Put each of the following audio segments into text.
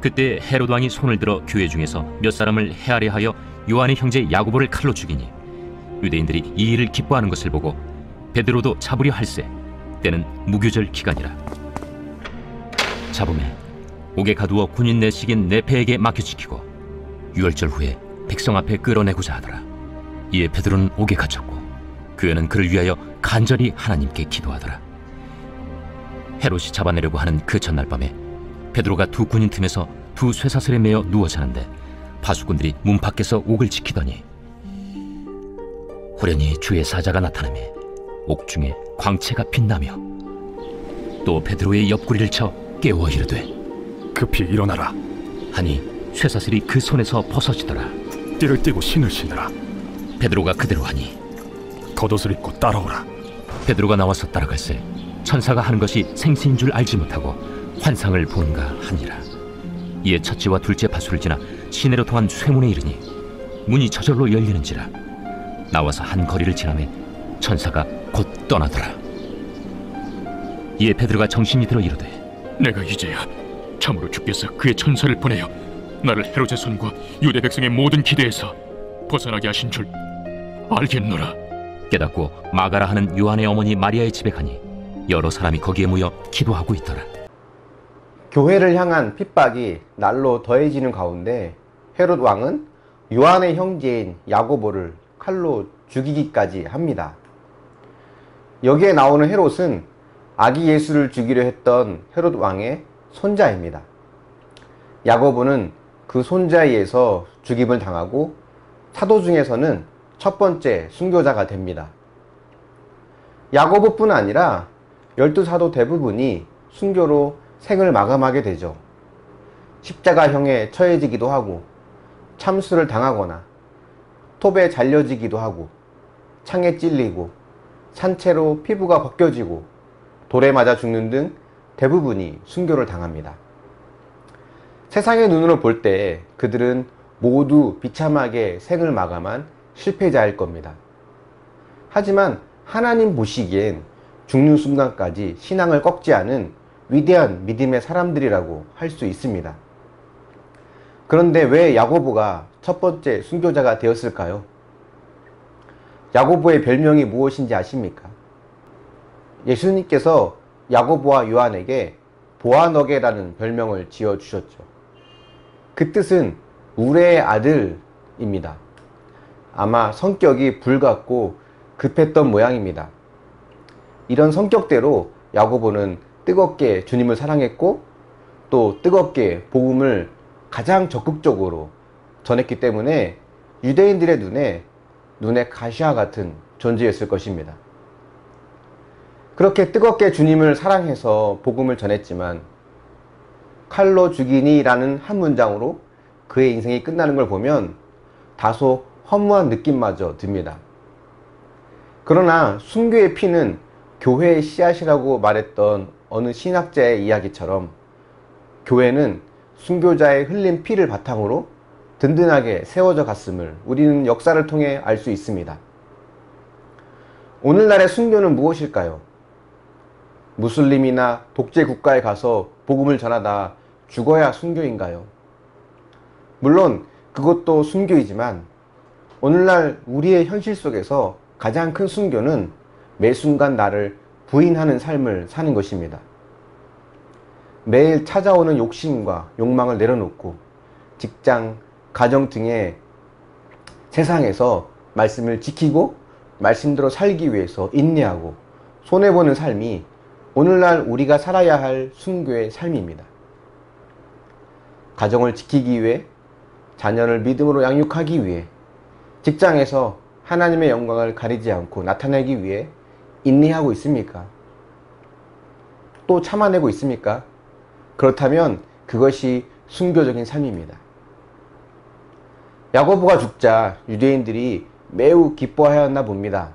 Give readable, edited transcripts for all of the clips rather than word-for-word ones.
그때 헤롯 왕이 손을 들어 교회 중에서 몇 사람을 헤아려 하여 요한의 형제 야고보를 칼로 죽이니 유대인들이 이 일을 기뻐하는 것을 보고 베드로도 잡으려 할세. 때는 무교절 기간이라. 잡음에 옥에 가두어 군인 내식인 네페에게 맡겨지키고 유월절 후에 백성 앞에 끌어내고자 하더라. 이에 베드로는 옥에 갇혔고 그에는 그를 위하여 간절히 하나님께 기도하더라. 헤롯이 잡아내려고 하는 그 전날 밤에 베드로가 두 군인 틈에서 두 쇠사슬에 매어 누워 자는데 파수꾼들이 문 밖에서 옥을 지키더니 호련히 주의 사자가 나타나며 옥중에 광채가 빛나며 또 베드로의 옆구리를 쳐 깨워 이르되 급히 일어나라 하니 쇠사슬이 그 손에서 벗어지더라. 띠를 띠고 신을 신으라. 베드로가 그대로 하니 겉옷을 입고 따라오라. 베드로가 나와서 따라갈새 천사가 하는 것이 생시인 줄 알지 못하고 환상을 보는가 하니라. 이에 첫째와 둘째 파수를 지나 시내로 통한 쇠문에 이르니 문이 저절로 열리는지라. 나와서 한 거리를 지나매 천사가 곧 떠나더라. 이에 베드로가 정신이 들어 이르되 내가 이제야 참으로 주께서 그의 천사를 보내어 나를 헤롯의 손과 유대 백성의 모든 기대에서 벗어나게 하신 줄 알겠노라. 깨닫고 마가라 하는 요한의 어머니 마리아의 집에 가니 여러 사람이 거기에 모여 기도하고 있더라. 교회를 향한 핍박이 날로 더해지는 가운데 헤롯 왕은 요한의 형제인 야고보를 칼로 죽이기까지 합니다. 여기에 나오는 헤롯은 아기 예수를 죽이려 했던 헤롯 왕의 손자입니다. 야고보는 그 손자에 의해서 죽임을 당하고 사도 중에서는 첫 번째 순교자가 됩니다. 야고보뿐 아니라 12사도 대부분이 순교로 생을 마감하게 되죠. 십자가형에 처해지기도 하고 참수를 당하거나 톱에 잘려지기도 하고 창에 찔리고 산채로 피부가 벗겨지고 돌에 맞아 죽는 등 대부분이 순교를 당합니다. 세상의 눈으로 볼 때 그들은 모두 비참하게 생을 마감한 실패자일 겁니다. 하지만 하나님 보시기엔 죽는 순간까지 신앙을 꺾지 않은 위대한 믿음의 사람들이라고 할 수 있습니다. 그런데 왜 야고보가 첫 번째 순교자가 되었을까요? 야고보의 별명이 무엇인지 아십니까? 예수님께서 야고보와 요한에게 보아너게라는 별명을 지어주셨죠. 그 뜻은 우레의 아들입니다. 아마 성격이 불같고 급했던 모양입니다. 이런 성격대로 야고보는 뜨겁게 주님을 사랑했고 또 뜨겁게 복음을 가장 적극적으로 전했기 때문에 유대인들의 눈에 가시와 같은 존재였을 것입니다. 그렇게 뜨겁게 주님을 사랑해서 복음을 전했지만 칼로 죽이니 라는 한 문장으로 그의 인생이 끝나는 걸 보면 다소 허무한 느낌마저 듭니다. 그러나 순교의 피는 교회의 씨앗이라고 말했던 어느 신학자의 이야기처럼 교회는 순교자의 흘린 피를 바탕으로 든든하게 세워져 갔음을 우리는 역사를 통해 알 수 있습니다. 오늘날의 순교는 무엇일까요? 무슬림이나 독재 국가에 가서 복음을 전하다 죽어야 순교인가요? 물론 그것도 순교이지만 오늘날 우리의 현실 속에서 가장 큰 순교는 매 순간 나를 부인하는 삶을 사는 것입니다. 매일 찾아오는 욕심과 욕망을 내려놓고 직장, 가정 등의 세상에서 말씀을 지키고 말씀대로 살기 위해서 인내하고 손해보는 삶이 오늘날 우리가 살아야 할 순교의 삶입니다. 가정을 지키기 위해, 자녀를 믿음으로 양육하기 위해, 직장에서 하나님의 영광을 가리지 않고 나타내기 위해 인내하고 있습니까? 또 참아내고 있습니까? 그렇다면 그것이 순교적인 삶입니다. 야고보가 죽자 유대인들이 매우 기뻐하였나 봅니다.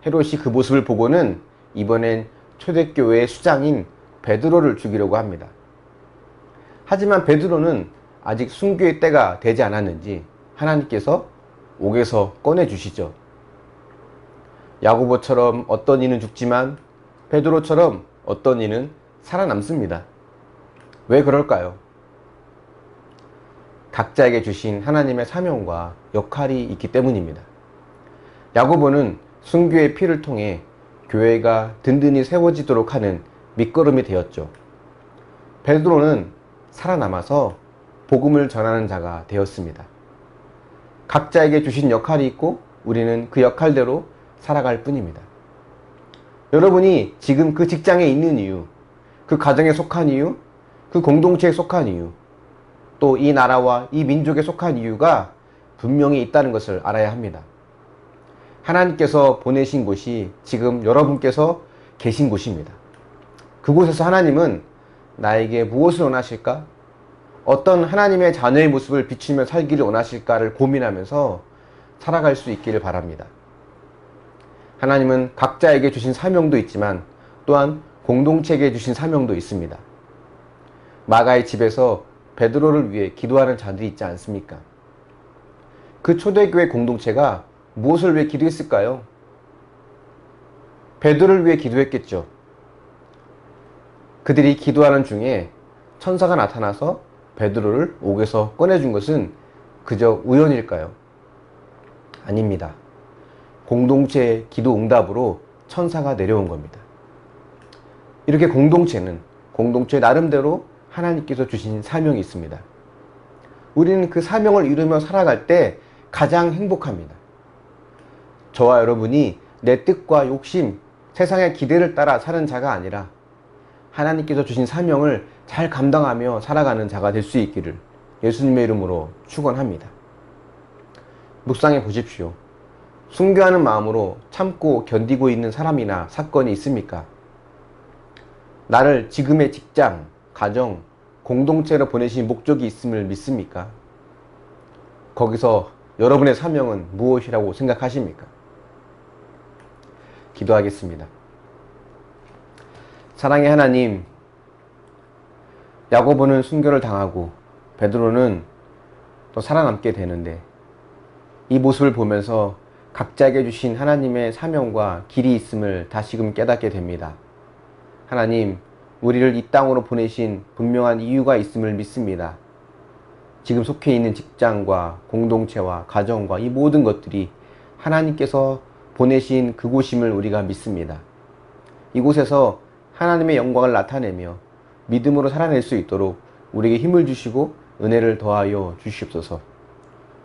헤롯이 그 모습을 보고는 이번엔 초대교회의 수장인 베드로를 죽이려고 합니다. 하지만 베드로는 아직 순교의 때가 되지 않았는지 하나님께서 옥에서 꺼내주시죠. 야고보처럼 어떤 이는 죽지만 베드로처럼 어떤 이는 살아남습니다. 왜 그럴까요? 각자에게 주신 하나님의 사명과 역할이 있기 때문입니다. 야고보는 순교의 피를 통해 교회가 든든히 세워지도록 하는 밑거름이 되었죠. 베드로는 살아남아서 복음을 전하는 자가 되었습니다. 각자에게 주신 역할이 있고 우리는 그 역할대로 살아갈 뿐입니다. 여러분이 지금 그 직장에 있는 이유, 그 가정에 속한 이유, 그 공동체에 속한 이유, 또 이 나라와 이 민족에 속한 이유가 분명히 있다는 것을 알아야 합니다. 하나님께서 보내신 곳이 지금 여러분께서 계신 곳입니다. 그곳에서 하나님은 나에게 무엇을 원하실까? 어떤 하나님의 자녀의 모습을 비추며 살기를 원하실까를 고민하면서 살아갈 수 있기를 바랍니다. 하나님은 각자에게 주신 사명도 있지만 또한 공동체에게 주신 사명도 있습니다. 마가의 집에서 베드로를 위해 기도하는 자들이 있지 않습니까? 그 초대교회 공동체가 무엇을 위해 기도했을까요? 베드로를 위해 기도했겠죠. 그들이 기도하는 중에 천사가 나타나서 베드로를 옥에서 꺼내준 것은 그저 우연일까요? 아닙니다. 공동체의 기도 응답으로 천사가 내려온 겁니다. 이렇게 공동체는 공동체 나름대로 하나님께서 주신 사명이 있습니다. 우리는 그 사명을 이루며 살아갈 때 가장 행복합니다. 저와 여러분이 내 뜻과 욕심, 세상의 기대를 따라 사는 자가 아니라 하나님께서 주신 사명을 잘 감당하며 살아가는 자가 될 수 있기를 예수님의 이름으로 축원합니다. 묵상해 보십시오. 순교하는 마음으로 참고 견디고 있는 사람이나 사건이 있습니까? 나를 지금의 직장, 가정, 공동체로 보내신 목적이 있음을 믿습니까? 거기서 여러분의 사명은 무엇이라고 생각하십니까? 기도하겠습니다. 사랑의 하나님, 야고보는 순교를 당하고 베드로는 또 살아남게 되는데 이 모습을 보면서 각자에게 주신 하나님의 사명과 길이 있음을 다시금 깨닫게 됩니다. 하나님, 우리를 이 땅으로 보내신 분명한 이유가 있음을 믿습니다. 지금 속해 있는 직장과 공동체와 가정과 이 모든 것들이 하나님께서 보내신 그곳임을 우리가 믿습니다. 이곳에서 하나님의 영광을 나타내며 믿음으로 살아낼 수 있도록 우리에게 힘을 주시고 은혜를 더하여 주시옵소서.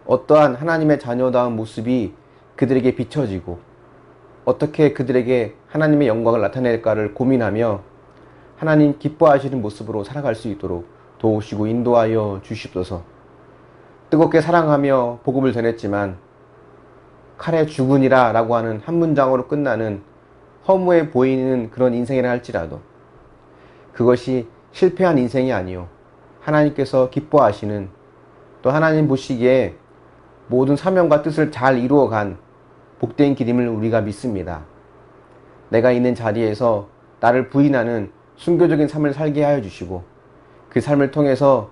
어떠한 하나님의 자녀다운 모습이 그들에게 비춰지고 어떻게 그들에게 하나님의 영광을 나타낼까를 고민하며 하나님 기뻐하시는 모습으로 살아갈 수 있도록 도우시고 인도하여 주시옵소서. 뜨겁게 사랑하며 복음을 전했지만 칼에 죽으니라 라고 하는 한 문장으로 끝나는 허무해 보이는 그런 인생이라 할지라도 그것이 실패한 인생이 아니요 하나님께서 기뻐하시는 또 하나님 보시기에 모든 사명과 뜻을 잘 이루어간 복된 길임을 우리가 믿습니다. 내가 있는 자리에서 나를 부인하는 순교적인 삶을 살게 하여 주시고 그 삶을 통해서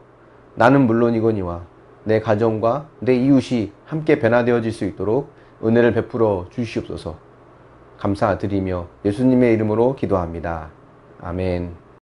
나는 물론이거니와 내 가정과 내 이웃이 함께 변화되어질 수 있도록 은혜를 베풀어 주시옵소서. 감사드리며 예수님의 이름으로 기도합니다. 아멘.